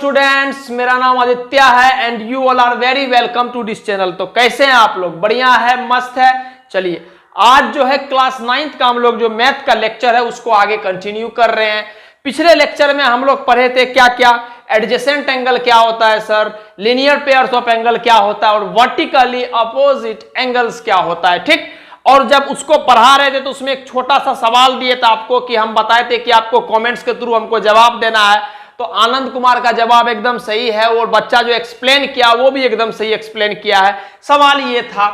Students, मेरा नाम आदित्य है and you all are very welcome to this channel. तो कैसे हैं आप लोग? बढ़िया है, मस्त है। चलिए आज जो है क्लास 9th का हम लोग जो मैथ का लेक्चर है उसको आगे कंटिन्यू कर रहे हैं। पिछले लेक्चर में हम लोग पढ़े थे क्या क्या, एडजेसेंट एंगल क्या होता है sir, linear pairs of angle क्या होता है और वर्टिकली अपोजिट एंगल्स क्या होता है। ठीक, और जब उसको पढ़ा रहे थे तो उसमें एक छोटा सा सवाल दिए था आपको कि हम बताए थे कि आपको कमेंट्स के थ्रू हमको जवाब देना है। तो आनंद कुमार का जवाब एकदम सही है और बच्चा जो एक्सप्लेन किया वो भी एकदम सही एक्सप्लेन किया है। सवाल ये था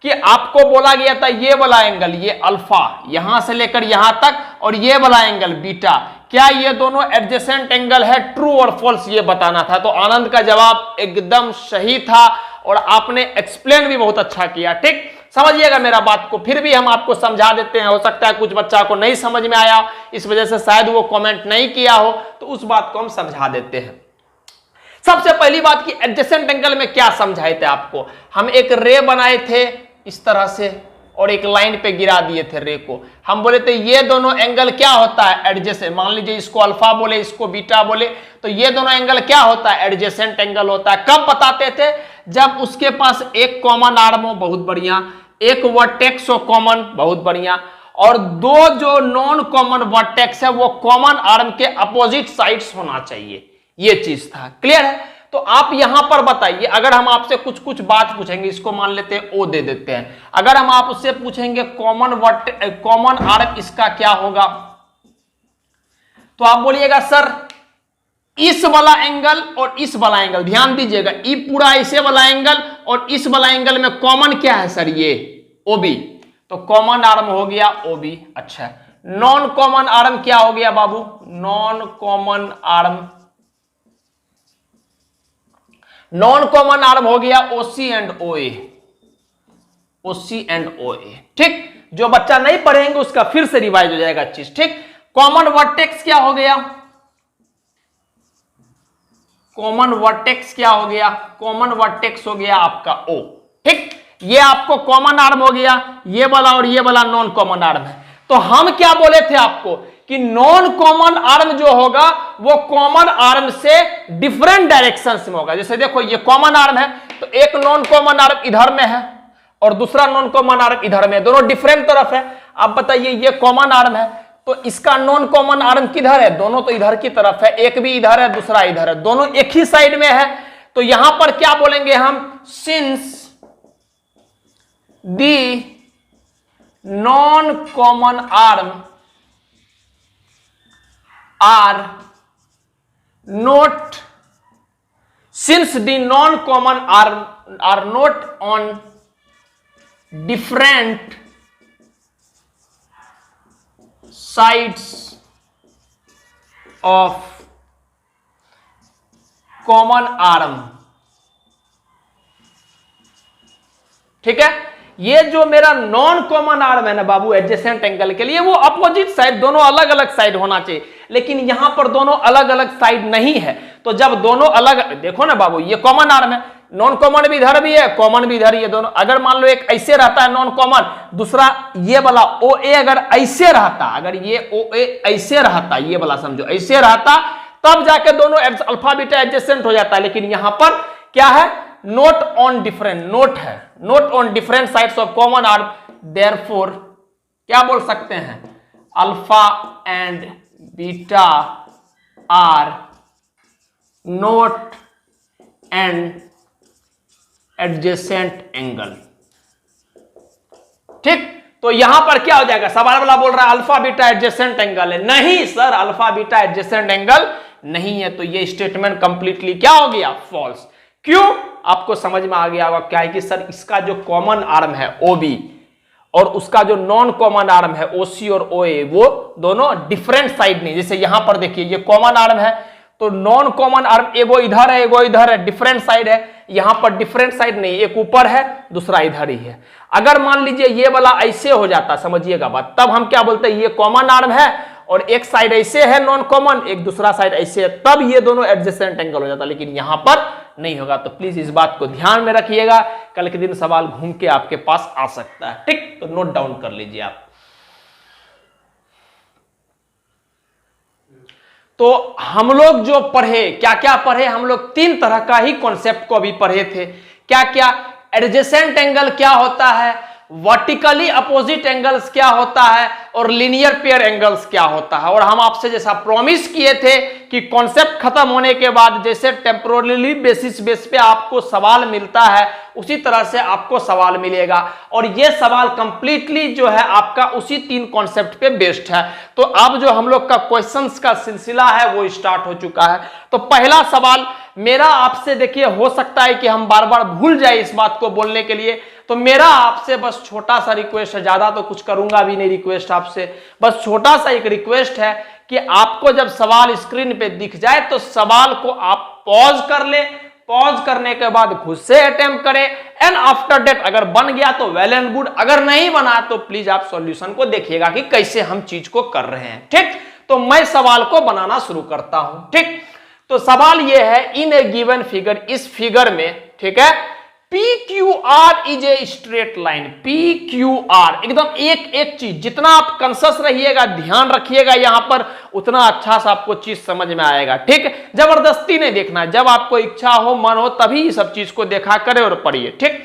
कि आपको बोला गया था ये वाला एंगल, ये अल्फा यहां से लेकर यहां तक, और ये वाला एंगल बीटा, क्या ये दोनों एडजेसेंट एंगल है? ट्रू और फॉल्स ये बताना था। तो आनंद का जवाब एकदम सही था और आपने एक्सप्लेन भी बहुत अच्छा किया। ठीक, समझिएगा मेरा बात को, फिर भी हम आपको समझा देते हैं। हो सकता है कुछ बच्चा को नहीं समझ में आया, इस वजह से शायद वो कमेंट नहीं किया हो, तो उस बात को हम समझा देते हैं। सबसे पहली बात कि एडजेसेंट एंगल में क्या समझाए थे आपको, हम एक रे बनाए थे इस तरह से और एक लाइन पे गिरा दिए थे रे को। हम बोले थे ये दोनों एंगल क्या होता है? एडजेसेंट। मान लीजिए इसको अल्फा बोले, इसको बीटा बोले, तो ये दोनों एंगल क्या होता है? एडजेसेंट एंगल होता है। कब बताते थे? जब उसके पास एक कॉमन आर्म हो, बहुत बढ़िया, एक वर्टेक्स हो कॉमन, बहुत बढ़िया, और दो जो नॉन कॉमन वर्टेक्स है वो कॉमन आर्म के अपोजिट साइड्स होना चाहिए। ये चीज था। क्लियर है? तो आप यहां पर बताइए, अगर हम आपसे कुछ कुछ बात पूछेंगे, इसको मान लेते हैं ओ दे देते हैं, अगर हम आप उससे पूछेंगे कॉमन आर्म इसका क्या होगा, तो आप बोलिएगा सर इस वाला एंगल और इस वाला एंगल, ध्यान दीजिएगा, ये पूरा ऐसे वाला एंगल और इस वाला एंगल में कॉमन क्या है सर? ये ओबी। तो कॉमन आर्म हो गया ओबी। अच्छा, नॉन कॉमन आर्म क्या हो गया बाबू? Non common arm, non common arm हो गया ओसी एंड ओए, ओसी एंड ओए। ठीक, जो बच्चा नहीं पढ़ेंगे उसका फिर से रिवाइज हो जाएगा चीज। ठीक, कॉमन वर्टेक्स क्या हो गया? कॉमन वर्टेक्स क्या हो गया? कॉमन वर्टेक्स हो गया आपका ओ। ठीक, ये आपको कॉमन आर्म हो गया, ये वाला और ये वाला नॉन कॉमन आर्म है। तो हम क्या बोले थे आपको कि नॉन कॉमन आर्म जो होगा वो कॉमन आर्म से डिफरेंट डायरेक्शन में होगा। जैसे देखो ये कॉमन आर्म है तो एक नॉन कॉमन आर्म इधर में है और दूसरा नॉन कॉमन आर्म इधर में, दोनों डिफरेंट तरफ है। आप बताइए ये कॉमन आर्म है तो इसका नॉन कॉमन आर्म किधर है? दोनों तो इधर की तरफ है, एक भी इधर है दूसरा इधर है, दोनों एक ही साइड में है। तो यहां पर क्या बोलेंगे हम? Since the non common arm are not, since the non common arm are not on different sides of common arm। ठीक है, ये जो मेरा नॉन कॉमन आर्म है ना बाबू एडजेसेंट एंगल के लिए, वो अपोजिट साइड, दोनों अलग अलग साइड होना चाहिए, लेकिन यहां पर दोनों अलग अलग साइड नहीं है। तो जब दोनों अलग, देखो ना बाबू ये कॉमन आर्म है, नॉन कॉमन भी इधर भी है, कॉमन भी इधर ही है दोनों। अगर मान लो एक ऐसे रहता है नॉन कॉमन, दूसरा ये वाला ओ ए अगर ऐसे रहता, अगर ये ओ ए ऐसे रहता, ये वाला समझो ऐसे रहता, तब जाके दोनों अल्फा बीटा एडजेसेंट हो जाता है। लेकिन यहां पर क्या है? नोट ऑन डिफरेंट, नोट है, not on different sides of common arm, therefore क्या बोल सकते हैं? Alpha and beta are not and adjacent angle. ठीक, तो यहां पर क्या हो जाएगा? सवाल वाला बोल रहा है अल्फा बीटा एडजेसेंट एंगल है। नहीं sir, alpha beta adjacent angle नहीं है। तो ये स्टेटमेंट कंप्लीटली क्या हो गया? फॉल्स। क्यों? आपको समझ में आ गया होगा क्या है कि सर इसका जो कॉमन आर्म है ओबी और उसका जो नॉन कॉमन आर्म है ओसी और ओए, वो दोनों डिफरेंट साइड नहीं। जैसे यहां पर देखिए ये कॉमन आर्म है तो नॉन कॉमन आर्म एगो इधर है एगो इधर है, डिफरेंट साइड है। यहां पर डिफरेंट साइड नहीं, एक ऊपर है दूसरा इधर ही है। अगर मान लीजिए ये वाला ऐसे हो जाता, समझिएगा बात, तब हम क्या बोलते हैं? ये कॉमन आर्म है और एक साइड ऐसे है नॉन कॉमन, एक दूसरा साइड ऐसे है, तब ये दोनों एडजेसेंट एंगल हो जाता, लेकिन यहां पर नहीं होगा। तो प्लीज इस बात को ध्यान में रखिएगा, कल के दिन सवाल घूम के आपके पास आ सकता है। ठीक, तो नोट डाउन कर लीजिए आप। तो हम लोग जो पढ़े, क्या क्या पढ़े हम लोग, 3 तरह का ही कॉन्सेप्ट को अभी पढ़े थे। क्या क्या? एडजेसेंट एंगल क्या होता है, वर्टिकली अपोजिट एंगल्स क्या होता है, और लीनियर पेयर एंगल्स क्या होता है। और हम आपसे जैसा प्रॉमिस किए थे कि कॉन्सेप्ट खत्म होने के बाद जैसे टेम्पोरली बेस पे आपको सवाल मिलता है, उसी तरह से आपको सवाल मिलेगा। और ये सवाल कंप्लीटली जो है आपका उसी 3 कॉन्सेप्ट पे बेस्ड है। तो अब जो हम लोग का क्वेश्चंस का सिलसिला है वो स्टार्ट हो चुका है। तो पहला सवाल मेरा आपसे, देखिए हो सकता है कि हम बार बार भूल जाए इस बात को बोलने के लिए, तो मेरा आपसे बस छोटा सा रिक्वेस्ट है, ज्यादा तो कुछ करूंगा भी नहीं रिक्वेस्ट आपसे, बस छोटा सा एक रिक्वेस्ट है कि आपको जब सवाल स्क्रीन पे दिख जाए तो सवाल को आप पॉज कर ले, पॉज करने के बाद खुद से अटेम्प्ट करें, एंड आफ्टर दैट अगर बन गया तो वेल एंड गुड, अगर नहीं बना तो प्लीज आप सॉल्यूशन को देखिएगा कि कैसे हम चीज को कर रहे हैं। ठीक, तो मैं सवाल को बनाना शुरू करता हूं। ठीक, तो सवाल यह है, इन ए गिवन फिगर, इस फिगर में, ठीक है, PQR is a straight line. PQR एकदम एक एक चीज, जितना आप कंसस रहिएगा, ध्यान रखिएगा यहां पर, उतना अच्छा सा आपको चीज समझ में आएगा। ठीक, जबरदस्ती नहीं देखना है, जब आपको इच्छा हो, मन हो, तभी सब चीज को देखा करे और पढ़िए। ठीक,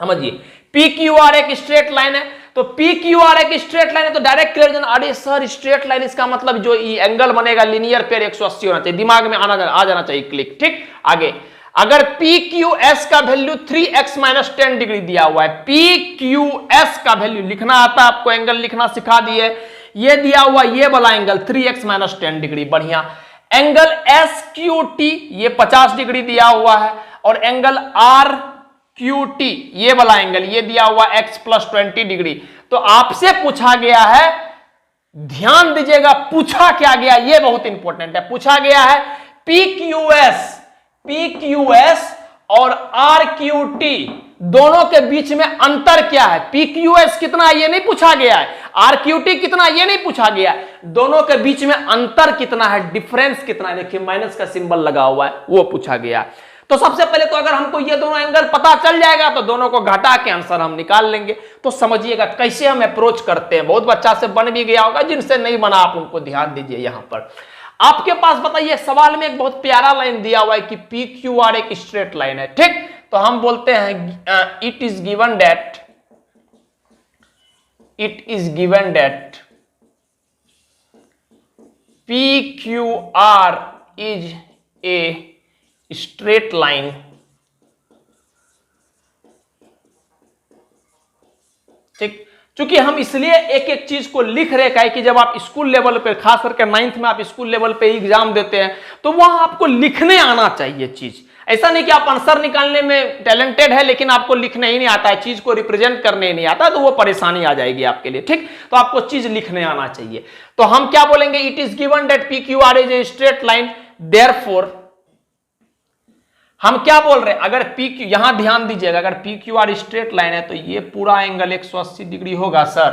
समझिए, PQR एक स्ट्रेट लाइन है, तो PQR एक स्ट्रेट लाइन है तो डायरेक्ट क्लियर जाना। अरे सर स्ट्रेट लाइन, इसका मतलब जो एंगल बनेगा लीनियर पेयर 180 होना चाहिए, दिमाग में आ जाना चाहिए क्लिक। ठीक, आगे, अगर PQS का वैल्यू 3x - 10 डिग्री दिया हुआ है, PQS का वैल्यू लिखना आता है आपको, एंगल लिखना सिखा दिए, ये दिया हुआ ये वाला एंगल 3x - 10 डिग्री, बढ़िया। एंगल SQT ये 50 डिग्री दिया हुआ है, और एंगल RQT ये वाला एंगल ये दिया हुआ x + 20 डिग्री। तो आपसे पूछा गया है, ध्यान दीजिएगा पूछा क्या गया, ये बहुत इंपॉर्टेंट है, पूछा गया है PQS और RQT दोनों के बीच में अंतर क्या है। PQS कितना ये नहीं पूछा गया है, RQT कितना ये नहीं पूछा गया है, दोनों के बीच में अंतर कितना है, डिफरेंस कितना है, देखिए माइनस का सिंबल लगा हुआ है, वो पूछा गया। तो सबसे पहले तो अगर हमको ये दोनों एंगल पता चल जाएगा तो दोनों को घटा के आंसर हम निकाल लेंगे। तो समझिएगा कैसे हम अप्रोच करते हैं, बहुत बच्चा से बन भी गया होगा, जिनसे नहीं बना आप उनको ध्यान दीजिए। यहां पर आपके पास बताइए, सवाल में एक बहुत प्यारा लाइन दिया हुआ है कि PQR एक स्ट्रेट लाइन है। ठीक, तो हम बोलते हैं it is given that PQR is a straight line ठीक, चूंकि हम इसलिए एक एक चीज को लिख रहे हैं कि जब आप स्कूल लेवल पे, खास करके 9th में आप स्कूल लेवल पे एग्जाम देते हैं, तो वहां आपको लिखने आना चाहिए चीज। ऐसा नहीं कि आप आंसर निकालने में टैलेंटेड है लेकिन आपको लिखने ही नहीं आता है, चीज को रिप्रेजेंट करने ही नहीं आता, तो वो परेशानी आ जाएगी आपके लिए। ठीक, तो आपको चीज लिखने आना चाहिए। तो हम क्या बोलेंगे, it is given that PQR is a straight line, therefore हम क्या बोल रहे हैं, अगर PQ, यहां ध्यान दीजिएगा, अगर PQR स्ट्रेट लाइन है तो ये पूरा एंगल 180 डिग्री होगा सर।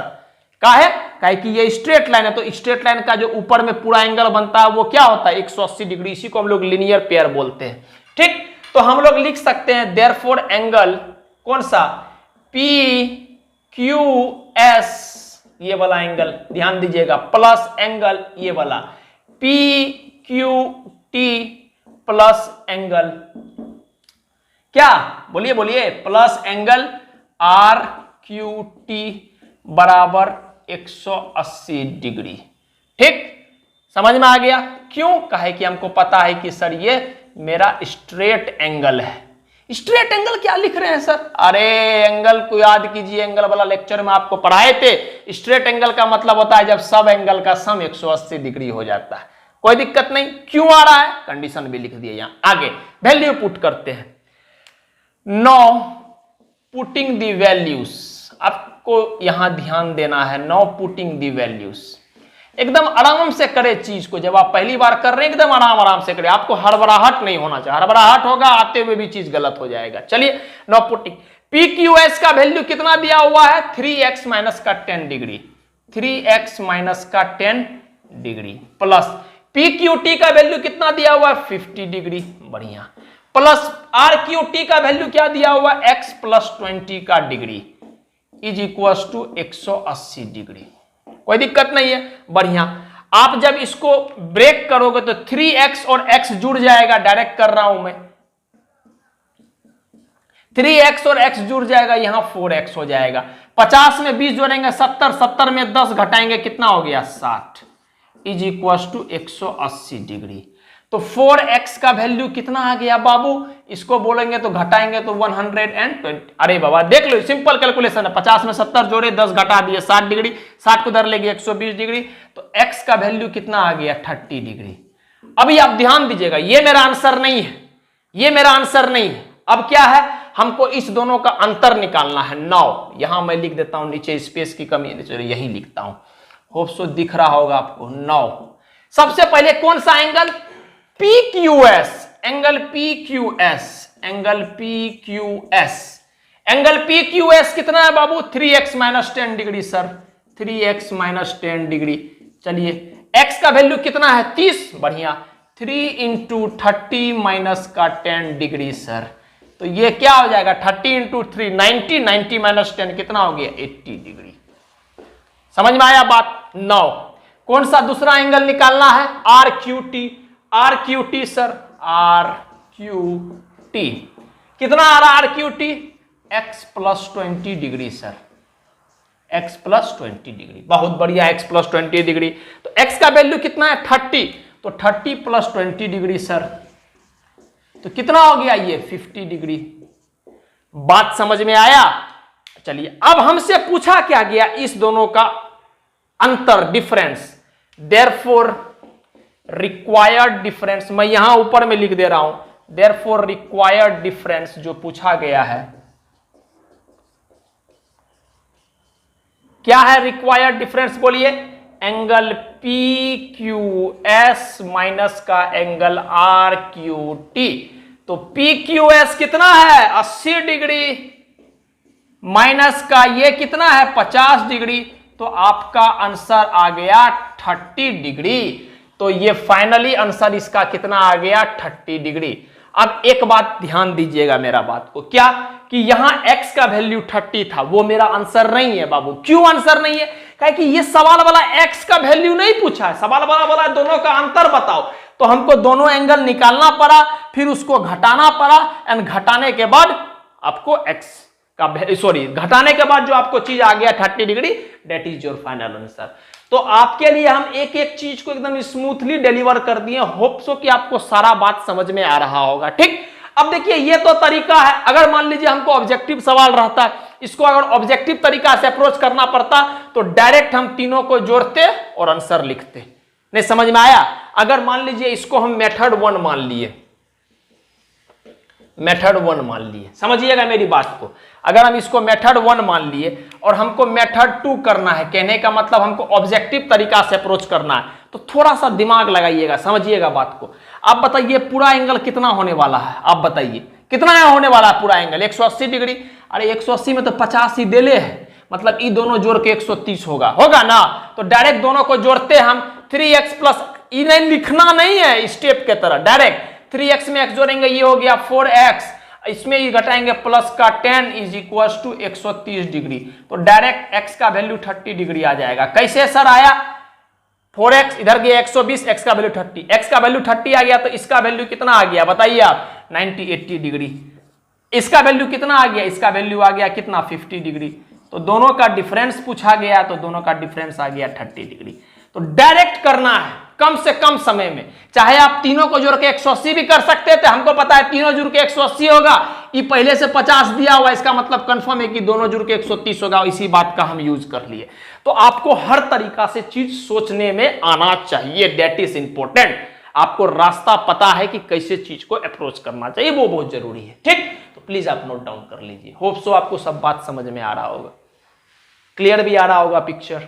काहे कि ये स्ट्रेट लाइन है, तो स्ट्रेट लाइन का जो ऊपर में पूरा एंगल बनता है वो क्या होता है, 180 डिग्री। इसी को हम लोग लीनियर पेयर बोलते हैं। ठीक, तो हम लोग लिख सकते हैं देयरफॉर एंगल कौन सा, PQS ये वाला एंगल, ध्यान दीजिएगा, प्लस एंगल ये वाला PQT प्लस एंगल क्या, बोलिए बोलिए, प्लस एंगल RQT बराबर 180 डिग्री। ठीक, समझ में आ गया। क्यों, कहे कि हमको पता है कि सर ये मेरा स्ट्रेट एंगल है। स्ट्रेट एंगल क्या लिख रहे हैं सर, अरे एंगल को याद कीजिए, एंगल वाला लेक्चर में आपको पढ़ाए थे। स्ट्रेट एंगल का मतलब होता है जब सब एंगल का सम 180 डिग्री हो जाता है। कोई दिक्कत नहीं, क्यों आ रहा है, कंडीशन भी लिख दिए। यहां आगे वैल्यू पुट करते हैं। नाउ पुटिंग दी वैल्यूज, आपको यहां ध्यान देना है, नाउ पुटिंग दी वैल्यूज। एकदम आराम से करें चीज को, जब आप पहली बार कर रहे हैं एकदम आराम से करें, आपको हड़बड़ाहट नहीं होना चाहिए, हड़बड़ाहट होगा आते हुए भी चीज गलत हो जाएगा। चलिए, नाउ पुटिंग, PQS का वैल्यू कितना दिया हुआ है, 3x - 10 degree, 3x - 10 degree, plus PQT का वैल्यू कितना दिया हुआ है, 50 डिग्री, बढ़िया, प्लस RQT का वैल्यू क्या दिया हुआ है, x + 20 का degree is equal to 180 degree. कोई दिक्कत नहीं है, बढ़िया। आप जब इसको ब्रेक करोगे तो 3x और x जुड़ जाएगा, डायरेक्ट कर रहा हूं मैं, 3x और x जुड़ जाएगा, यहां 4x हो जाएगा। 50 में 20 जोड़ेंगे 70, 70 में 10 घटाएंगे कितना हो गया 60, इज इक्वल टू 180 डिग्री। तो 4x का वैल्यू कितना आ गया बाबू, इसको बोलेंगे तो घटाएंगे तो 120। अरे बाबा देख लो, सिंपल कैलकुलेशन है, 50 में 70 जोड़े 10 घटा दिए 60 डिग्री, 60 को उधर लेंगे 120 डिग्री, तो x का वैल्यू कितना आ गया 30 डिग्री। अभी आप ध्यान दीजिएगा, ये मेरा आंसर नहीं है, ये मेरा आंसर नहीं है। अब क्या है, हमको इस दोनों का अंतर निकालना है। 9 यहां मैं लिख देता हूं, नीचे स्पेस की कमी है, चलो यही लिखता हूं, होप सो दिख रहा होगा आपको। 9 सबसे पहले कौन सा angle, PQS, angle PQS, angle PQS, angle PQS कितना है बाबू 3x minus 10 degree sir, 3x minus 10 degree. चलिए x का वैल्यू कितना है 30, बढ़िया, 3 इंटू 30 माइनस का 10 डिग्री सर, तो ये क्या हो जाएगा 30 इंटू 3 90, 90 माइनस 10 कितना हो गया 80 डिग्री। समझ में आया बात। 9 कौन सा दूसरा एंगल निकालना है, RQT, RQT सर, RQT कितना आ रहा RQT, x plus 20 degree sir, x plus 20 degree, बहुत बढ़िया, x प्लस 20 डिग्री। तो x का वैल्यू कितना है 30, तो 30 प्लस 20 डिग्री सर, तो कितना हो गया ये 50 डिग्री। बात समझ में आया। चलिए अब हमसे पूछा क्या गया, इस दोनों का अंतर, डिफरेंस, देयरफॉर रिक्वायर्ड डिफरेंस, मैं यहां ऊपर में लिख दे रहा हूं, देयरफॉर रिक्वायर्ड डिफरेंस जो पूछा गया है, क्या है रिक्वायर्ड डिफरेंस बोलिए, एंगल PQS माइनस का एंगल RQT। तो PQS कितना है 80 डिग्री, माइनस का ये कितना है 50 डिग्री, तो आपका आंसर आ गया 30 डिग्री। तो ये फाइनली आंसर इसका कितना आ गया 30 डिग्री। अब एक बात ध्यान दीजिएगा मेरा बात को, क्या कि यहां x का वैल्यू 30 था, वो मेरा आंसर नहीं है बाबू। क्यों आंसर नहीं है, कहे कि ये सवाल वाला x का वैल्यू नहीं पूछा है, सवाल वाला बोला दोनों का अंतर बताओ, तो हमको दोनों एंगल निकालना पड़ा, फिर उसको घटाना पड़ा, एंड घटाने के बाद आपको x का सॉरी घटाने के बाद जो आपको चीज आ गया 30 degree, that is your final answer. तो आपके लिए हम एक एक चीज को एकदम स्मूथली डिलीवर कर दिए, होप सो कि आपको सारा बात समझ में आ रहा होगा। ठीक, अब देखिए ये तो तरीका है, अगर मान लीजिए हमको ऑब्जेक्टिव सवाल रहता है, इसको अगर ऑब्जेक्टिव तरीका से अप्रोच करना पड़ता तो डायरेक्ट हम तीनों को जोड़ते और आंसर लिखते। नहीं समझ में आया। अगर मान लीजिए इसको हम मेथड 1 मान लिए, मेथड 1 मान लिए, समझिएगा मेरी बात को, अगर हम इसको मेथड 1 मान लिए और हमको मेथड 2 करना है, कहने का मतलब हमको ऑब्जेक्टिव तरीका से अप्रोच करना है, तो थोड़ा सा दिमाग लगाइएगा, समझिएगा बात को। आप बताइए पूरा एंगल कितना होने वाला है, आप बताइए कितना होने वाला है पूरा एंगल 180 डिग्री। अरे 180 में तो 50 ही देले है, मतलब ये दोनों जोड़ के 130 होगा, होगा ना। तो डायरेक्ट दोनों को जोड़ते हम 3x प्लस, ये लिखना नहीं है स्टेप के तरह, डायरेक्ट 3x में x जोड़ेंगे, ये हो गया 4x, इसमें ये घटाएंगे प्लस का 10 इज इक्वल टू 130 डिग्री। तो डायरेक्ट x का वैल्यू 30 डिग्री आ जाएगा। कैसे सर आया, 4x इधर गया 120, x का वैल्यू 30, x का वैल्यू 30 आ गया, तो इसका वैल्यू कितना आ गया बताइए आप 90 80 डिग्री। इसका वैल्यू कितना आ गया, इसका वैल्यू आ गया कितना 50 डिग्री। तो दोनों का डिफरेंस पूछा गया, तो दोनों का डिफरेंस आ गया 30 डिग्री। तो डायरेक्ट करना है कम से कम समय में, चाहे आप तीनों को जोड़ के 180 भी कर सकते थे, हमको पता है तीनों जुड़ के 180 होगा, ये पहले से 50 दिया हुआ, इसका मतलब कंफर्म है कि दोनों जुड़ के 130 होगा, इसी बात का हम यूज कर लिए। तो आपको हर तरीका से चीज सोचने में आना चाहिए, दैट इज इंपॉर्टेंट। आपको रास्ता पता है कि कैसे चीज को अप्रोच करना चाहिए, वो बहुत जरूरी है। ठीक, तो प्लीज आप नोट डाउन कर लीजिए। होप सो आपको सब बात समझ में आ रहा होगा, क्लियर भी आ रहा होगा पिक्चर।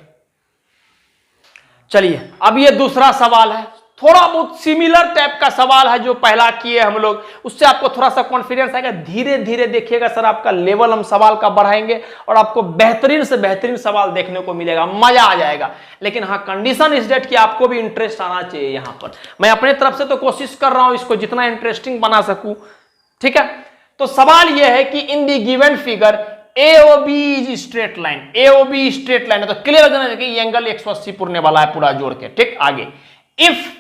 चलिए अब ये दूसरा सवाल है, थोड़ा बहुत सिमिलर टाइप का सवाल है जो पहला किए हम लोग, उससे आपको थोड़ा सा कॉन्फिडेंस आएगा। धीरे धीरे देखिएगा सर, आपका लेवल हम सवाल का बढ़ाएंगे और आपको बेहतरीन से बेहतरीन सवाल देखने को मिलेगा, मजा आ जाएगा। लेकिन हाँ, कंडीशन इज डेट कि आपको भी इंटरेस्ट आना चाहिए। यहां पर मैं अपने तरफ से तो कोशिश कर रहा हूं इसको जितना इंटरेस्टिंग बना सकूं। ठीक है, तो सवाल यह है कि in the given figure AOB is straight line, AOB straight line है, तो क्लियर हो जाना चाहिए ये एंगल 180 पुरने वाला है पूरा जोड़ के। ठीक, आगे if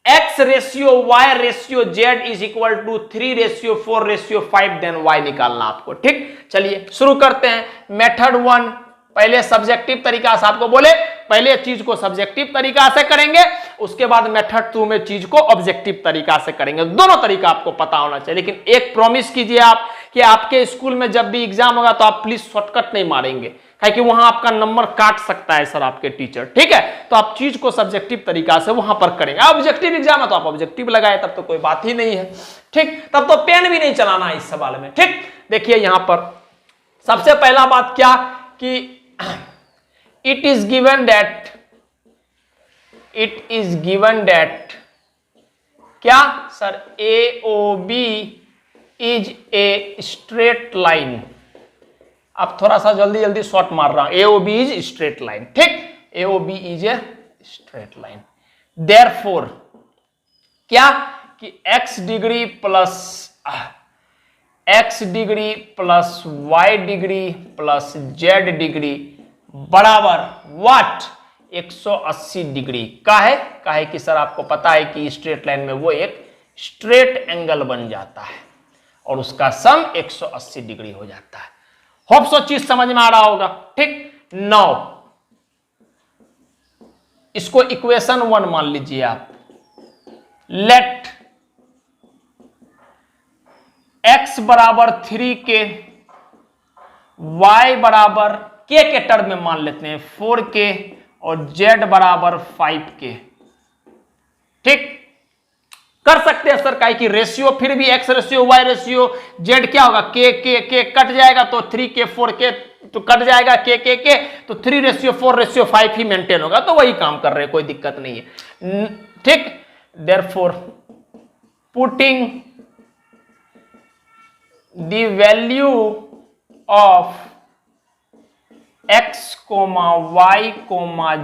x ratio y ratio z is equal to 3 ratio 4 ratio 5 then y निकालना आपको। ठीक, चलिए शुरू करते हैं। मेथड 1 पहले सब्जेक्टिव तरीका से आपको बोले, पहले चीज को सब्जेक्टिव तरीका से करेंगे, उसके बाद मेथड 2 में चीज को ऑब्जेक्टिव तरीका से करेंगे। दोनों तरीका आपको पता होना चाहिए, लेकिन एक प्रॉमिस कीजिए आप कि आपके स्कूल में जब भी एग्जाम होगा तो आप प्लीज शॉर्टकट नहीं मारेंगे, कि वहां आपका नंबर काट सकता है सर आपके टीचर। ठीक है, तो आप चीज को सब्जेक्टिव तरीका से वहां पर करेंगे। ऑब्जेक्टिव एग्जाम है तो आप ऑब्जेक्टिव लगाए, तब तो कोई बात ही नहीं है। ठीक, तब तो पेन भी नहीं चलाना है इस सवाल में। ठीक, देखिए यहां पर सबसे पहला बात क्या कि इट इज गिवन दैट क्या sir AOB is a straight line. अब थोड़ा सा जल्दी जल्दी शॉर्ट मार रहा हूं। AOB is straight line. ठीक, AOB is a straight line. Therefore क्या कि x degree plus y degree plus z degree बराबर व्हाट 180 डिग्री का है कि सर आपको पता है कि स्ट्रेट लाइन में वो एक स्ट्रेट एंगल बन जाता है और उसका सम 180 डिग्री हो जाता है। होप सो चीज समझ में आ रहा होगा। ठीक, नाउ इसको इक्वेशन 1 मान लीजिए आप। लेट x बराबर 3k, y बराबर k के टर्म में मान लेते हैं 4k और z बराबर 5k। ठीक, कर सकते हैं सर काहे कि रेशियो फिर भी x ratio y ratio z क्या होगा k कट जाएगा तो 3k 4k तो कट जाएगा k तो 3 रेशियो 4 रेशियो 5 ही मेंटेन होगा, तो वही काम कर रहे हैं, कोई दिक्कत नहीं है। ठीक, therefore putting the value of x, y,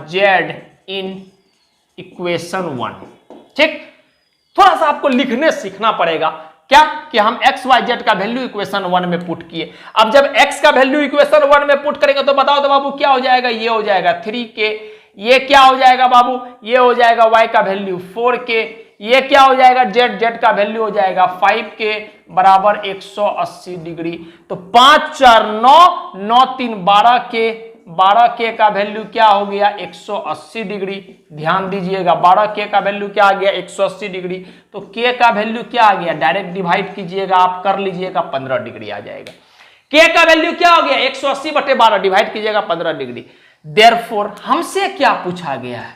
z in equation 1। ठीक, थोड़ा सा आपको लिखने सीखना पड़ेगा क्या कि हम x, y, z का वैल्यू इक्वेशन 1 में पुट किए। अब जब x का वैल्यू इक्वेशन 1 में पुट करेंगे तो बताओ तो बाबू क्या हो जाएगा, ये हो जाएगा 3k, ये क्या हो जाएगा बाबू, ये हो जाएगा y का वैल्यू 4k, ये क्या हो जाएगा z का वैल्यू हो जाएगा 5k बराबर 180 डिग्री। तो 5 4 9 9 3 12k का वैल्यू क्या हो गया 180 डिग्री। ध्यान दीजिएगा 12k का वैल्यू क्या आ गया 180 डिग्री। तो k का वैल्यू क्या आ गया, डायरेक्ट डिवाइड कीजिएगा आप, कर लीजिएगा 15 डिग्री आ जाएगा। k का वैल्यू क्या हो गया 180/12, डिवाइड कीजिएगा 15 डिग्री। देयरफॉर हमसे क्या पूछा गया है,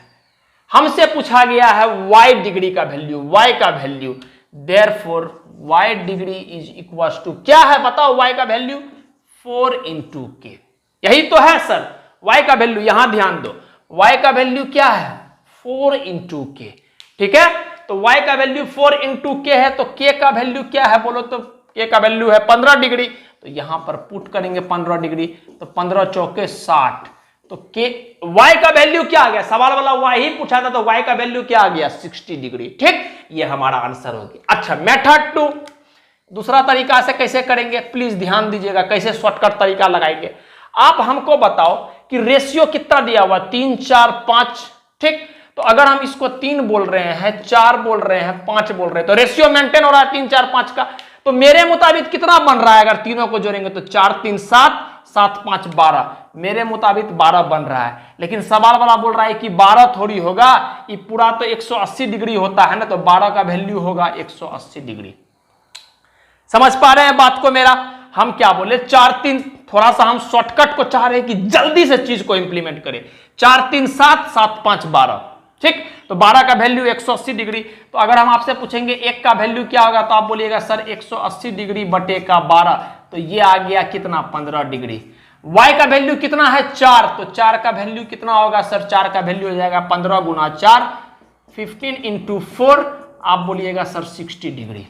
हमसे पूछा गया है y डिग्री का वैल्यू, y का value. Therefore y degree is equal to क्या है बताओ, y का वैल्यू 4 × k। यही तो है सर y का वैल्यू, यहां ध्यान दो y का वैल्यू क्या है 4 × k। ठीक है, तो y का वैल्यू 4 × k है, तो k का वैल्यू क्या है बोलो तो k का वैल्यू है 15 डिग्री। तो यहां पर पुट करेंगे 15 डिग्री, तो 15 चौके 60, तो k y का वैल्यू क्या आ गया, सवाल वाला y ही पूछा था, तो y का वैल्यू क्या आ गया 60 डिग्री। ठीक, ये हमारा आंसर हो गया। अच्छा, मेथड 2 दूसरा तरीका से कैसे करेंगे, प्लीज ध्यान दीजिएगा, कैसे शॉर्टकट तरीका लगाएंगे। आप हमको बताओ कि रेशियो कितना दिया हुआ 3 4 5। ठीक, तो अगर हम इसको 3 बोल रहे हैं, 4 बोल रहे हैं, 5 बोल रहे हैं, तो रेशियो मेंटेन हो रहा है 3 4 5 का। तो मेरे मुताबिक कितना बन रहा है, अगर तीनों को जोड़ेंगे तो 4 3 7 7 5 12, मेरे मुताबिक 12 बन रहा है। लेकिन सवाल वाला बोल रहा है कि 12 थोड़ी होगा, ये पूरा तो 180 डिग्री होता है ना, तो 12 का वैल्यू होगा 180 डिग्री। समझ पा रहे हैं बात को मेरा। हम क्या बोले 4 3, थोड़ा सा हम शॉर्टकट को चाह रहे हैं कि जल्दी से चीज को इंप्लीमेंट करें। 4 3 7 7 5 12। ठीक, तो 12 का वैल्यू 180 डिग्री। तो अगर हम आपसे पूछेंगे 1 का वैल्यू क्या होगा, तो आप बोलिएगा सर 180 डिग्री बटे का 12, तो ये आ गया कितना 15 डिग्री। y का वैल्यू कितना है 4, तो 4 का वैल्यू कितना होगा सर, 4 का वैल्यू हो जाएगा 15 गुना 4, 15 × 4, आप बोलिएगा सर 60 डिग्री।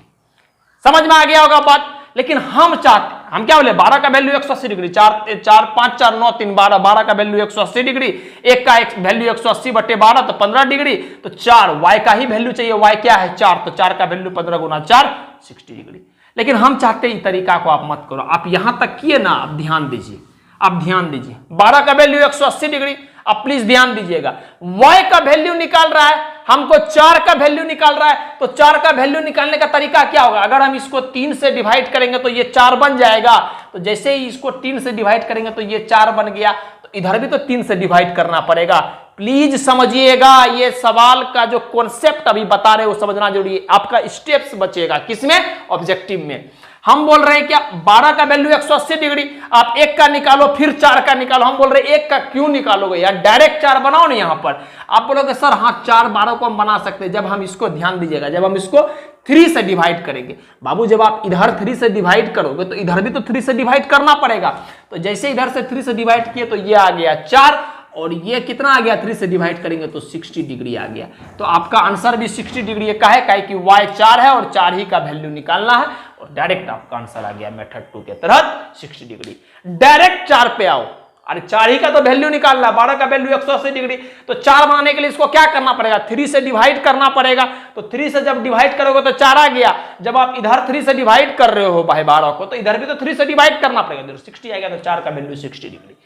समझ में आ गया होगा बात। लेकिन हम चाहते, हम क्या बोले 12 का वैल्यू 180 डिग्री, 4 5 4 9 3 12, 12 का वैल्यू 180 डिग्री, 1 का वैल्यू 180/12 तो 15 डिग्री। तो 4 y का ही वैल्यू चाहिए, y क्या है 4, तो 4 का वैल्यू 15 गुना 4 60 डिग्री। लेकिन हम चाहते हैं इस तरीका को आप मत करो, आप यहां तक किए ना, आप ध्यान दीजिए, आप ध्यान दीजिए। 12 का वैल्यू 180 डिग्री, आप प्लीज ध्यान दीजिएगा। y का वैल्यू निकाल रहा है, हमको 4 का वैल्यू निकाल रहा है, तो 4 का वैल्यू निकालने का तरीका क्या होगा? अगर हम इसको 3 से डिवाइड करेंगे तो ये 4 बन जाएगा, तो जैसे ही इसको 3 से डिवाइड करेंगे तो ये 4 बन गया, तो इधर भी तो 3 से डिवाइड करना पड़ेगा। प्लीज समझिएगा, ये सवाल का जो कॉन्सेप्ट अभी बता रहे हो समझना जरूरी है, आपका स्टेप्स बचेगा किसमें? ऑब्जेक्टिव में। हम बोल रहे हैं क्या 12 का वैल्यू 180 डिग्री, आप 1 का निकालो फिर 4 का निकालो। हम बोल रहे हैं 1 का क्यों निकालोगे यार, डायरेक्ट 4 बनाओ ना। यहां पर आप बोलोगे सर हाँ 4 12 को हम बना सकते हैं, जब हम इसको ध्यान दीजिएगा, जब हम इसको 3 से डिवाइड करेंगे। बाबू जब आप इधर 3 से डिवाइड करोगे तो इधर भी तो 3 से डिवाइड करना पड़ेगा, तो जैसे इधर से 3 से डिवाइड किए तो ये आ गया 4, और ये कितना आ गया 3 से डिवाइड करेंगे तो 60 डिग्री आ गया। तो आपका आंसर भी 60 डिग्री का है, काहे कि y 4 है और 4 ही का वैल्यू निकालना है, और डायरेक्ट आपका आंसर आ गया मेथड 2 के तहत 60 डिग्री। डायरेक्ट 4 पे आओ, अरे 4 ही का तो वैल्यू निकालना है, 12 का वैल्यू 180 डिग्री, तो 4 बनाने के लिए इसको क्या करना पड़ेगा? 3 से डिवाइड करना पड़ेगा। तो 3 से जब डिवाइड करोगे तो 4 आ गया, जब आप इधर 3 से डिवाइड कर रहे हो भाई 12 को, तो इधर भी तो 3 से डिवाइड करना पड़ेगा, 60 आएगा, तो 4 का वैल्यू 60 डिग्री।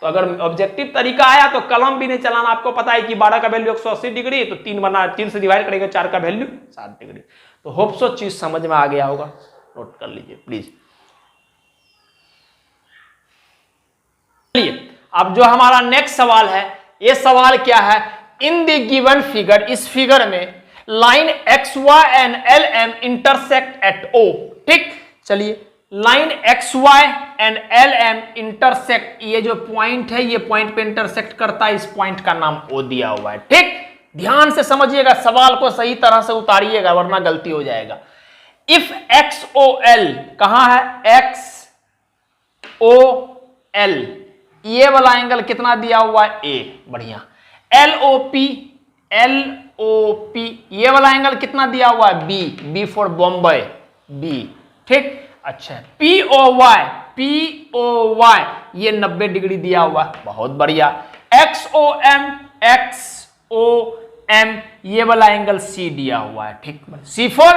तो अगर ऑब्जेक्टिव तरीका आया तो कलम भी नहीं चलाना, आपको पता है कि 12 का वैल्यू 180 डिग्री, तो 3 से डिवाइड करेंगे 4 का वैल्यू 60 डिग्री। तो होप सो चीज समझ में आ गया होगा, नोट कर लीजिए प्लीज। चलिए अब जो हमारा नेक्स्ट सवाल है, ये सवाल क्या है? इन द गिवन फिगर, इस फिगर में line X Y and L M intersect at O. ठीक, चलिए line X Y and L M intersect, ये जो पॉइंट है ये पॉइंट पे इंटरसेक्ट करता है, इस पॉइंट का नाम ओ दिया हुआ है। ठीक, ध्यान से समझिएगा, सवाल को सही तरह से उतारिएगा वरना गलती हो जाएगा। इफ एक्स ओ एल, कहां है एक्स ओ एल, ये वाला एंगल कितना दिया हुआ है? ए, बढ़िया। एल ओ पी, ये वाला एंगल कितना दिया हुआ है? B, B for Bombay, B. ठीक, अच्छा। पी ओ वाई, ये 90 डिग्री दिया हुआ है, बहुत बढ़िया। एक्स ओ एम, ये वाला एंगल सी दिया हुआ है। ठीक, सी फॉर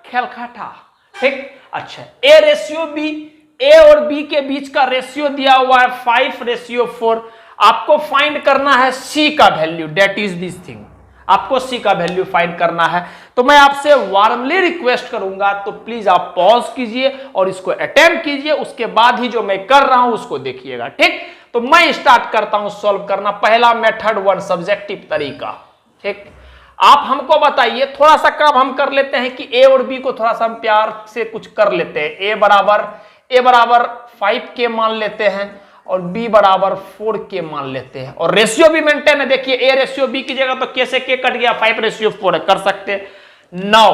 खेलखाटा। ठीक, अच्छा। ए रेशियो बी, ए और बी के बीच का रेशियो दिया हुआ है 5:4। आपको फाइंड करना है सी का value, that is this thing, आपको सी का वैल्यू फाइंड करना है। तो मैं आपसे वार्मली रिक्वेस्ट करूंगा, तो प्लीज आप पॉज कीजिए और इसको अटेम्प्ट कीजिए, उसके बाद ही जो मैं कर रहा हूं उसको देखिएगा। ठीक, तो मैं स्टार्ट करता हूं सॉल्व करना। पहला मेथड 1, सब्जेक्टिव तरीका। ठीक, आप हमको बताइए, थोड़ा सा काम हम कर लेते हैं कि ए और बी को थोड़ा सा हम प्यार से कुछ कर लेते हैं। ए बराबर 5 मान लेते हैं और b बराबर 4 मान लेते हैं, और रेशियो भी मेंटेन है। देखिए a रेशियो b की जगह तो k से k कट गया, 5:4 है, कर सकते। 9,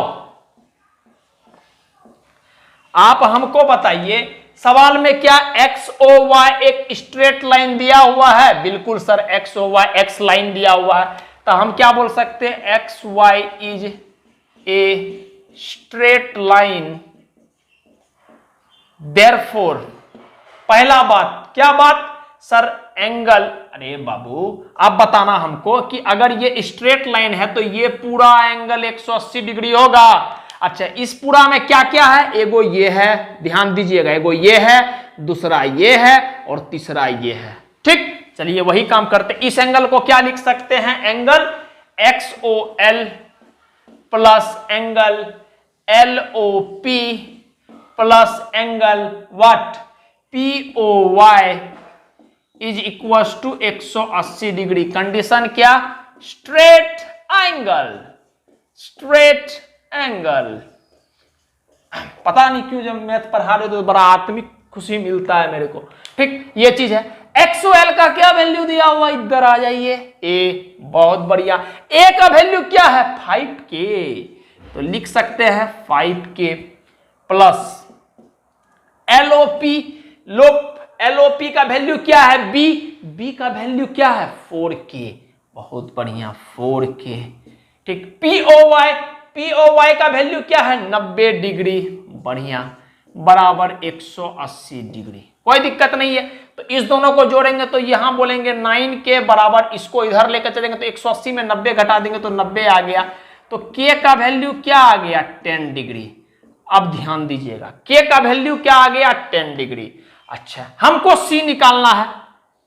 आप हमको बताइए सवाल में क्या एक्स ओ वाई एक स्ट्रेट लाइन दिया हुआ है? बिल्कुल sir, X O Y X line दिया हुआ है, तो हम क्या बोल सकते हैं? X Y is a straight line, therefore पहला बात, क्या बात सर? एंगल। अरे बाबू आप बताना हमको कि अगर ये स्ट्रेट लाइन है तो ये पूरा एंगल 180 डिग्री होगा। अच्छा, इस पूरा में क्या क्या है? एगो ये है, ध्यान दीजिएगा, एगो ये है, दूसरा ये है और तीसरा ये है। ठीक, चलिए वही काम करते। इस एंगल को क्या लिख सकते हैं? Angle X O L plus angle L O P plus angle what? P O Y is equal to 180 degree. Condition क्या? Straight angle, straight angle. पता नहीं क्यों जब मैथ पढ़ा रहे तो बड़ा आत्मिक खुशी मिलता है मेरे को। ठीक, ये चीज है। एक्स ओ एल का क्या वैल्यू दिया हुआ? इधर आ जाइए, ए, बहुत बढ़िया। ए का वैल्यू क्या है? 5k, तो लिख सकते हैं 5k प्लस एलओपी, एलओपी का वैल्यू क्या है? बी का वैल्यू क्या है? 4k, बहुत बढ़िया, 4k। ठीक, पीओवाई का वैल्यू क्या है? 90 डिग्री, बढ़िया, बराबर 180 डिग्री। कोई दिक्कत नहीं है। तो इस दोनों को जोड़ेंगे तो यहां बोलेंगे 9k बराबर, इसको इधर लेकर चलेंगे तो 180 में 90 घटा देंगे तो 90 आ गया। तो k का वैल्यू क्या आ गया? 10 डिग्री। अब ध्यान दीजिएगा, के का वैल्यू क्या आ गया 10 डिग्री। अच्छा, हमको सी निकालना है,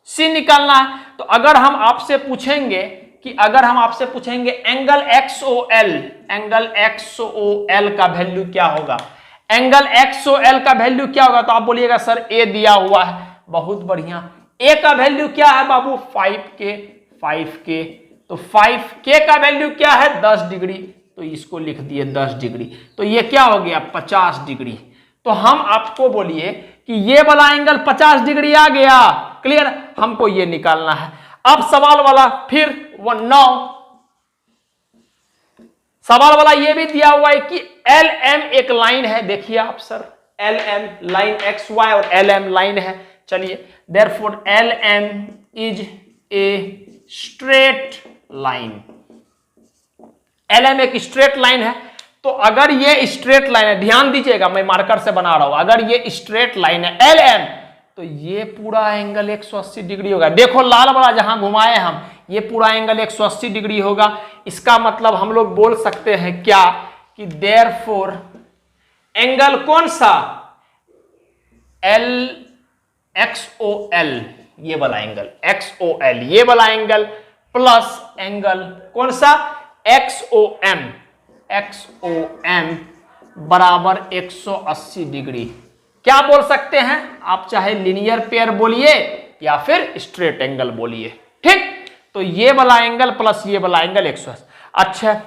सी निकालना है। तो अगर हम आपसे पूछेंगे कि अगर हम आपसे पूछेंगे एंगल एक्सओएल, एंगल एक्सओएल का वैल्यू क्या होगा, एंगल एक्सओएल का वैल्यू क्या होगा, तो आप बोलिएगा सर ए दिया हुआ है। बहुत बढ़िया, ए का वैल्यू क्या है बाबू 5K, 5K। तो 5K का वैल्यू क्या है 10 डिग्री, तो इसको लिख दिए 10 डिग्री। तो ये क्या हो गया 50 डिग्री। तो हम आपको बोलिए कि ये वाला एंगल 50 डिग्री आ गया। क्लियर, हमको ये निकालना है। अब सवाल वाला फिर 9 सवाल वाला ये भी दिया हुआ है कि LM एक लाइन है। देखिए आप सर, LM लाइन XY और LM लाइन है। चलिए, therefore LM is a straight line, LM एक स्ट्रेट लाइन है। तो अगर ये स्ट्रेट लाइन है, ध्यान दीजिएगा मैं मार्कर से बना रहा हूं, अगर ये स्ट्रेट लाइन है LM, तो ये पूरा एंगल 180 डिग्री होगा। देखो लाल वाला जहां घुमाए हम, ये पूरा एंगल 180 डिग्री होगा। इसका मतलब हम लोग बोल सकते हैं क्या कि देयरफॉर एंगल कौन सा XOL, ये वाला एंगल XOL, ये वाला एंगल प्लस एंगल कौन सा XOM, XOM बराबर 180 डिग्री। क्या बोल सकते हैं आप, चाहे लीनियर पेयर बोलिए या फिर स्ट्रेट एंगल बोलिए। ठीक, तो ये वाला एंगल प्लस ये वाला एंगल 180। अच्छा,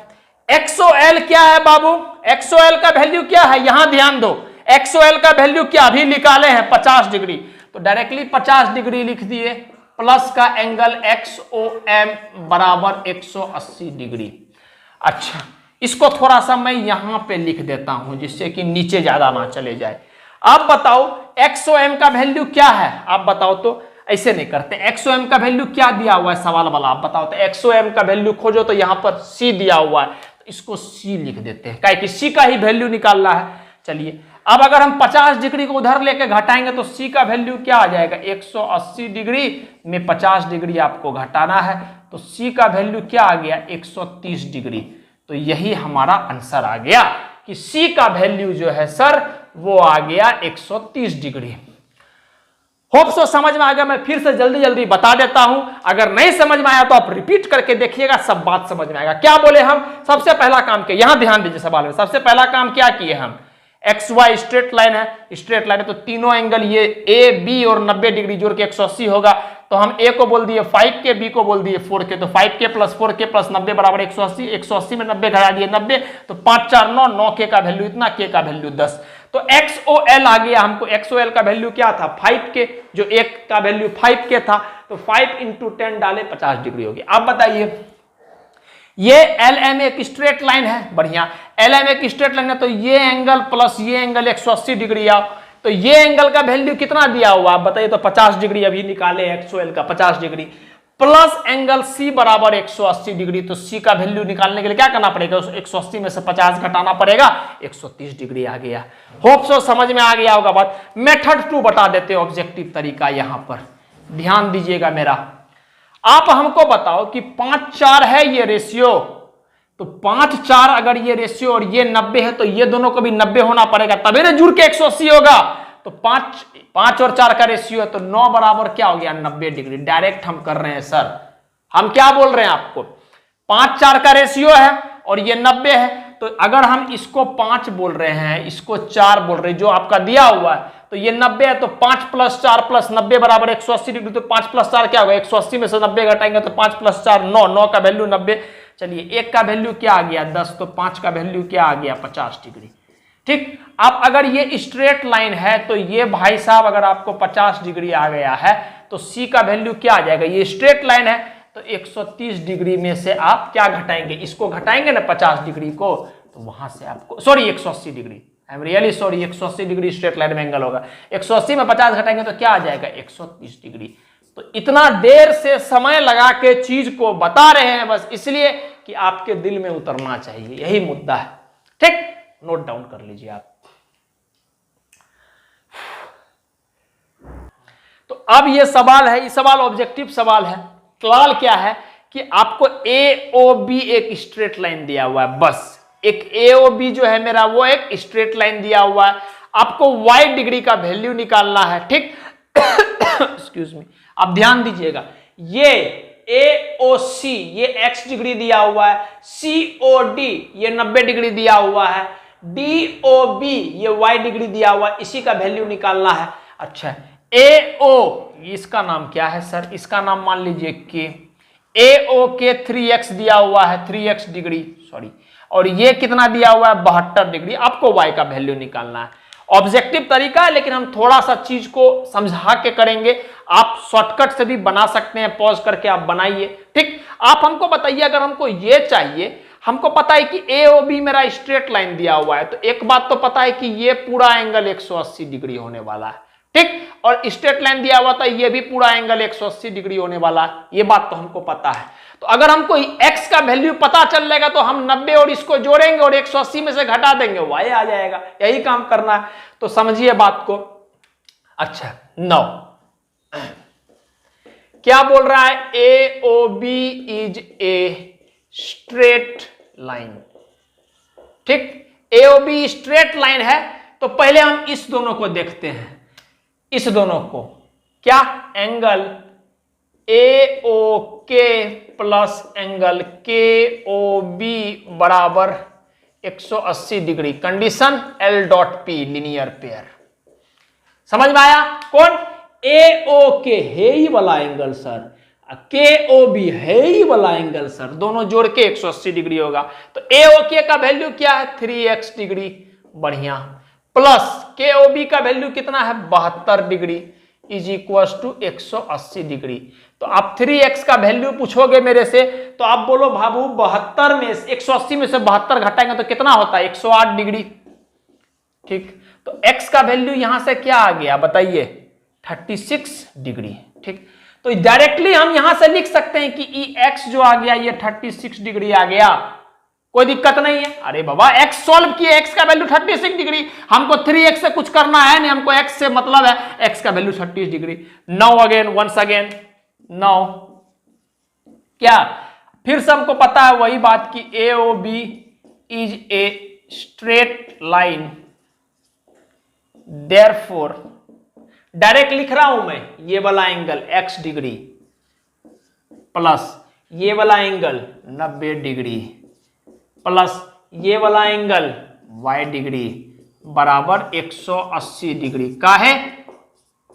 XOL क्या है बाबू, XOL का वैल्यू क्या है, यहां ध्यान दो, XOL का वैल्यू क्या अभी निकाले हैं 50 डिग्री, तो डायरेक्टली 50 डिग्री लिख दिए, प्लस का एंगल XOM बराबर 180 डिग्री। अच्छा, इसको थोड़ा सा मैं यहां पे लिख देता हूं जिससे कि नीचे ज्यादा ना चले जाए। आप बताओ XOM का वैल्यू क्या है, आप बताओ तो। ऐसे नहीं करते, XOM का वैल्यू क्या दिया हुआ है सवाल वाला, आप बताओ तो। XOM का वैल्यू खोजो तो यहां पर C दिया हुआ है, तो इसको C लिख देते हैं, काहे कि C का ही वैल्यू निकालना है। चलिए, अब अगर हम 50 डिग्री को उधर लेके घटाएंगे तो C का वैल्यू क्या आ जाएगा, 180 डिग्री में 50 डिग्री आपको घटाना है, तो C का वैल्यू क्या आ गया 130 डिग्री। तो यही हमारा आंसर आ गया कि C का वैल्यू जो है सर वो आ गया 130 डिग्री। होप सो समझ में आ गया। मैं फिर से जल्दी जल्दी बता देता हूं, अगर नहीं समझ में आया तो आप रिपीट करके देखिएगा, सब बात समझ में आएगा। क्या बोले हम, सबसे पहला काम किया, यहां ध्यान दीजिए सवाल में, सबसे पहला काम क्या किए हम, XY स्ट्रेट लाइन है, स्ट्रेट लाइन है तो तीनों एंगल ये A, B और 90 डिग्री जोड़ के 180 होगा। तो हम A को बोल दिए 5K, B को बोल दिए 4K, तो 5K प्लस 4K प्लस 90 बराबर 180, 180 में 90 घटा दिए 90, तो 5 4 9, 9K का वैल्यू इतना, K का वैल्यू 10। तो XOL आ गया हमको, XOL का वैल्यू क्या था 5K, जो एक का वैल्यू 5K था, तो 5 × 10 डाले 50 डिग्री होगी। अब बताइए, ये LM एक स्ट्रेट लाइन है, बढ़िया, LM एक स्ट्रेट लाइन है, तो ये एंगल प्लस ये एंगल 180 डिग्री आओ, तो ये एंगल का वैल्यू कितना दिया हुआ आप बताइए, तो 50 डिग्री अभी निकाले XOL का 50 डिग्री, प्लस एंगल C बराबर 180 डिग्री। तो C का वैल्यू निकालने के लिए क्या करना पड़ेगा, 180 में से 50 घटाना पड़ेगा, 130 डिग्री आ गया। होप सो समझ में आ गया होगा बात। मेथड 2 बता देते हैं, ऑब्जेक्टिव तरीका, यहां पर ध्यान दीजिएगा मेरा। आप हमको बताओ कि 5 4 है ये रेशियो, तो 5 4 अगर ये रेशियो और ये 90 है, तो ये दोनों को भी 90 होना पड़ेगा, तभी ना जुड़ के 180 होगा। तो 5 और 4 का रेशियो है, तो 9 बराबर क्या हो गया 90 डिग्री। डायरेक्ट हम कर रहे हैं सर, हम क्या बोल रहे हैं आपको, 5 4 का रेशियो है और ये 90 है, तो अगर हम इसको 5 बोल रहे हैं, इसको 4 बोल रहे हैं, जो आपका दिया हुआ है, तो ये 90 है, तो 5 + 4 + 90 बराबर 180 डिग्री। तो 5 + 4 क्या होगा, 180 में से 90 घटाएंगे तो 5 + 4 9, 9 का वैल्यू 90। चलिए, एक का वैल्यू क्या आ गया 10, तो 5 का वैल्यू क्या आ गया 50 डिग्री। ठीक, अब अगर ये स्ट्रेट लाइन है, तो ये भाई साहब अगर आपको 50 डिग्री आ गया है, तो C का वैल्यू क्या आ जाएगा, ये स्ट्रेट लाइन है, तो 130 डिग्री में से आप क्या घटाएंगे, इसको घटाएंगे ना 50 डिग्री को, तो वहां से आपको, sorry 180 degree, I am really sorry, 180 degree straight line में एंगल होगा, 180 में 50 घटाएंगे तो क्या आ जाएगा 130 डिग्री। तो इतना देर से समय लगा के चीज को बता रहे हैं बस इसलिए कि आपके दिल में उतरना चाहिए, यही मुद्दा है। ठीक, नोट डाउन कर लीजिए आप। तो अब ये सवाल है, ये सवाल ऑब्जेक्टिव सवाल है। सवाल क्या है कि आपको AOB एक स्ट्रेट लाइन दिया हुआ है, बस एक AOB जो है मेरा वो एक स्ट्रेट लाइन दिया हुआ है, आपको y डिग्री का वैल्यू निकालना है, ठीक। एक्सक्यूज मी, आप ध्यान दीजिएगा, ये AOC ये x डिग्री दिया हुआ है, COD ये 90 डिग्री दिया हुआ है, DOB ये y डिग्री दिया हुआ है, इसी का वैल्यू निकालना है। अच्छा, AO इसका नाम क्या है सर? इसका नाम मान लीजिए कि AO के 3x दिया हुआ है, 3x डिग्री, सॉरी, और ये कितना दिया हुआ है? 72 डिग्री। आपको y का वैल्यू निकालना है। ऑब्जेक्टिव तरीका है, लेकिन हम थोड़ा सा चीज को समझा के करेंगे। आप शॉर्टकट से भी बना सकते हैं, पॉज करके आप बनाइए, ठीक। आप हमको बताइए, अगर हमको ये चाहिए, हमको पता है कि AOB मेरा स्ट्रेट लाइन दिया हुआ है, तो एक बात तो पता है कि ये पूरा एंगल 180 डिग्री होने वाला है, ठीक। और स्ट्रेट लाइन दिया हुआ था, ये भी पूरा एंगल 180 डिग्री होने वाला है, ये बात तो हमको पता है। तो अगर हमको x का वैल्यू पता चल जाएगा तो हम 90 और इसको जोड़ेंगे और 180 में से घटा देंगे, y आ जाएगा। यही काम करना है, तो समझिए बात को। अच्छा, 9 क्या बोल रहा है? AOB is a straight line, ठीक। AOB स्ट्रेट लाइन है, तो पहले हम इस दोनों को देखते हैं, इस दोनों को, क्या? Angle AOK plus angle KOB बराबर 180 degree. Condition L.P linear pair. समझ में आया? कौन? AOK है ही वाला एंगल सर, KOB है ही वाला एंगल सर, दोनों जोड़ के 180 डिग्री होगा। तो AOK का वैल्यू क्या है? 3x डिग्री, बढ़िया, प्लस KOB का वैल्यू कितना है? 72 degree is equal to 180 degree. तो आप 3x का वैल्यू पूछोगे मेरे से, तो आप बोलो बाबू 72 में 180 में से 72 घटाएंगे तो कितना होता है? 108 डिग्री, ठीक। तो x का वैल्यू यहां से क्या आ गया बताइए? 36 डिग्री, ठीक। तो डायरेक्टली हम यहां से लिख सकते हैं कि x जो आ गया ये 36 डिग्री आ गया, कोई दिक्कत नहीं है। अरे बाबा x सॉल्व किए, x का वैल्यू 36 डिग्री, हमको 3x से कुछ करना है नहीं, हमको x से मतलब है, x का value 36 degree. Now again, once again, now क्या? फिर से हमको पता है वही बात कि AOB is a straight line, therefore direct लिख रहा हूं मैं, ये वाला एंगल x डिग्री प्लस ये वाला एंगल 90 डिग्री प्लस ये वाला एंगल y डिग्री बराबर 180 डिग्री का है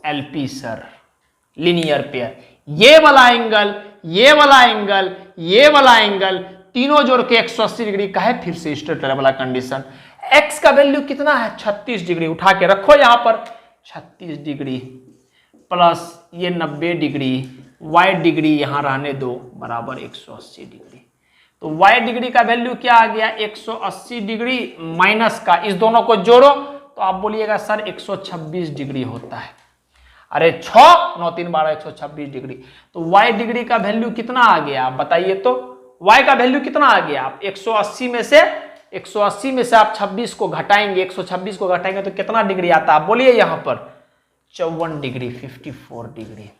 LP सर, लीनियर पेयर। ये वाला एंगल, ये वाला एंगल, ये वाला एंगल तीनों जोड़ के 180 डिग्री का है। फिर से स्ट्रेट लाइन वाला कंडीशन। x का वैल्यू कितना है? 36 डिग्री, उठा के रखो यहां पर, 36 डिग्री प्लस ये 90 डिग्री, y डिग्री यहां रहने दो, बराबर 180 डिग्री। तो y डिग्री का वैल्यू क्या आ गया? 180 डिग्री माइनस का, इस दोनों को जोड़ो तो आप बोलिएगा सर 126 डिग्री होता है। अरे 6 9 3 12 126 डिग्री। तो y डिग्री का वैल्यू कितना आ गया आप बताइए तो? y का वैल्यू कितना आ गया? आप 180 में से आप 26 को घटाएंगे, 126 को घटाएंगे तो कितना डिग्री आता है? आप बोलिए यहां पर 54 डिग्री, 54 डिग्री।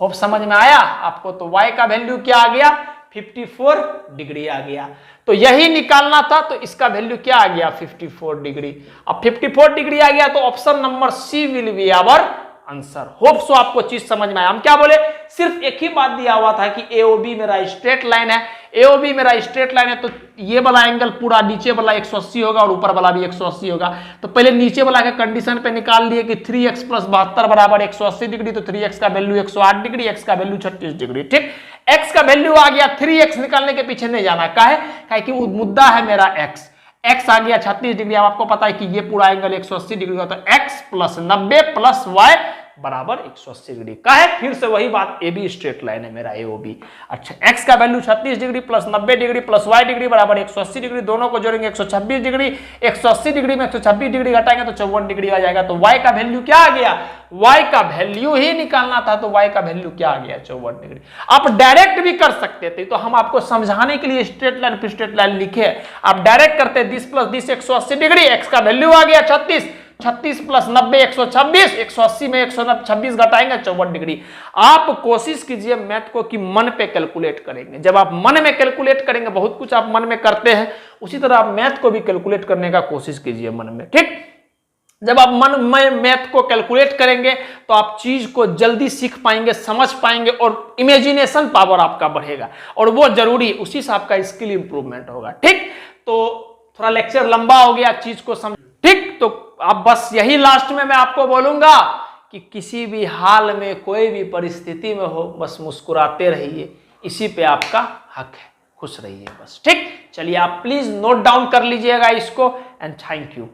होप समझ में आया आपको? तो y का वैल्यू क्या आ गया? 54 डिग्री आ गया। तो यही निकालना था, तो इसका वैल्यू क्या आ गया? 54 डिग्री। अब 54 डिग्री आ गया तो option number C will be our answer. Hope so आपको चीज समझ में आया। हम क्या बोले? सिर्फ एक ही बात दिया हुआ था कि AOB मेरा स्ट्रेट लाइन है, AOB मेरा स्ट्रेट लाइन है, तो ये वाला एंगल पूरा नीचे वाला 180 होगा और ऊपर वाला भी 180 होगा। तो पहले नीचे वाला के कंडीशन पे निकाल लिए कि 3x प्लस 72 बराबर 180 डिग्री, तो 3x का वैल्यू 108 डिग्री, x का वैल्यू 36 डिग्री, ठीक। x का वैल्यू आ गया, 3x निकालने के पीछे नहीं जाना, काहे कि मुद्दा है मेरा x आ गया 36 डिग्री। अब आपको पता है कि ये पूरा एंगल 180 डिग्री का, तो x प्लस 90 प्लस y बराबर 180 डिग्री का है। फिर से वही बात, AB स्ट्रेट लाइन है मेरा AOB। अच्छा, x का value 36 degree plus 90 degree plus y degree बराबर 180 डिग्री, दोनों को जोड़ेंगे 126 डिग्री, 180 डिग्री में 126 डिग्री घटाएंगे तो 54 डिग्री आ जाएगा। तो y का वैल्यू क्या आ गया? y का वैल्यू ही निकालना था, तो y का वैल्यू क्या आ गया? 54 डिग्री। आप डायरेक्ट भी कर सकते थे, तो हम आपको समझाने के लिए स्ट्रेट लाइन लिखे। आप डायरेक्ट करते 10 प्लस 10 180 डिग्री, x का वैल्यू आ गया 36, 36 प्लस 90 126, 180 में 126 घटाएंगे 54 डिग्री। आप कोशिश कीजिए मैथ को कि मन पे कैलकुलेट करेंगे। जब आप मन में कैलकुलेट करेंगे, बहुत कुछ आप मन में करते हैं, उसी तरह आप मैथ को भी कैलकुलेट करने का कोशिश कीजिए मन में, ठीक। जब आप मन में मैथ को कैलकुलेट करेंगे तो आप चीज को जल्दी सीख पाएंगे, समझ पाएंगे और इमेजिनेशन पावर आपका बढ़ेगा, और वो जरूरी, उसी से आपका स्किल इंप्रूवमेंट होगा, ठीक। तो थोड़ा लेक्चर लंबा हो गया, चीज को समझ, ठीक। तो अब बस यही लास्ट में मैं आपको बोलूंगा कि किसी भी हाल में, कोई भी परिस्थिति में हो, बस मुस्कुराते रहिए, इसी पे आपका हक है, खुश रहिए बस, ठीक। चलिए आप प्लीज नोट डाउन कर लीजिएगा इसको, एंड थैंक यू।